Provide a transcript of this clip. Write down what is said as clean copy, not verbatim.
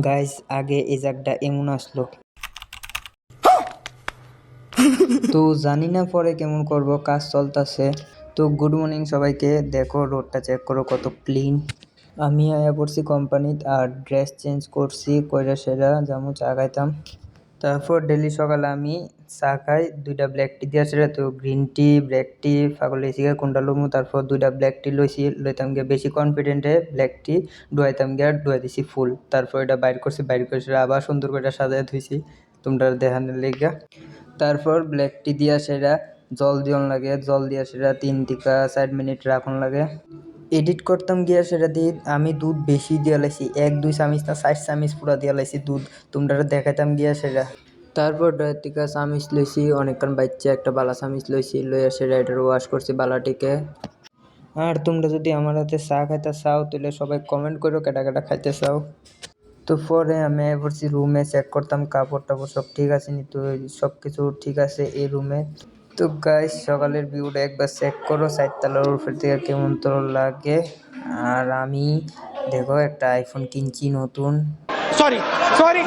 Guys আগে এই জায়গাটা এমন আসলো, তো জানি না পরে কেমন করব, কাজ চলতেছে। তো গুড মর্নিং সবাইকে, দেখো রোডটা চেক করো কত ক্লিন। আমি আয়া পড়ছি কোম্পানিত আর ড্রেস চেঞ্জ করছি, কইরা সেরা যামু চা খাইতাম। তারপর ডেলি সকালে আমি চা খাই, দুইটা ব্ল্যাক টি দিয়ে সেরা, তো গ্রিন টি ব্ল্যাক টি পাগল হয়েছি কোনটা লমু। তারপর দুইটা ব্ল্যাক টি লইতাম গিয়ে বেশি কনফিডেন্টে ব্ল্যাক টি ডুয়াইতাম গিয়ে ডুয়াই দিছি ফুল। তারপর এটা বাইর করছি, বাইর করে সেরা আবার সুন্দর করে সাজায় ধুইছি তোমরা দেখানোর লেগা। তারপর ব্ল্যাক টি দিয়া সেরা জল দিয়ন লাগে, জল দিয়া সেরা 3 থেকে 4 মিনিট রাখুন লাগে। এডিট করতাম গিয়া সেটা দিয়ে আমি দুধ বেশি দিয়া লাইছি, 1-2 চামিচ না 4 চামিচ পুরা দিয়া লাইছি দুধ, তোমরা দেখাইতাম গিয়া সেটা। তারপর ডয়ের থেকে চামিচ লইছি অনেকক্ষণ বাচ্চা, একটা বালা চামিচ লইছি, লইয়া সেটা এটার ওয়াশ করছি বালাটিকে। আর তোমরা যদি আমার হাতে চা খাইতে চাও তাহলে সবাই কমেন্ট করো কেটা কেটা খাইতে চাও। তো পরে আমি পড়ছি রুমে, চেক করতাম কাপড় টাপড় সব ঠিক আছে নি, তো সব কিছু ঠিক আছে এই রুমে। তো গাইস সকালের ভিউটা একবার চেক করো, 4 তলার উপর থেকে কেমন তোর লাগে। আর আমি দেখো একটা আইফোন কিনছি নতুন। Sorry sorry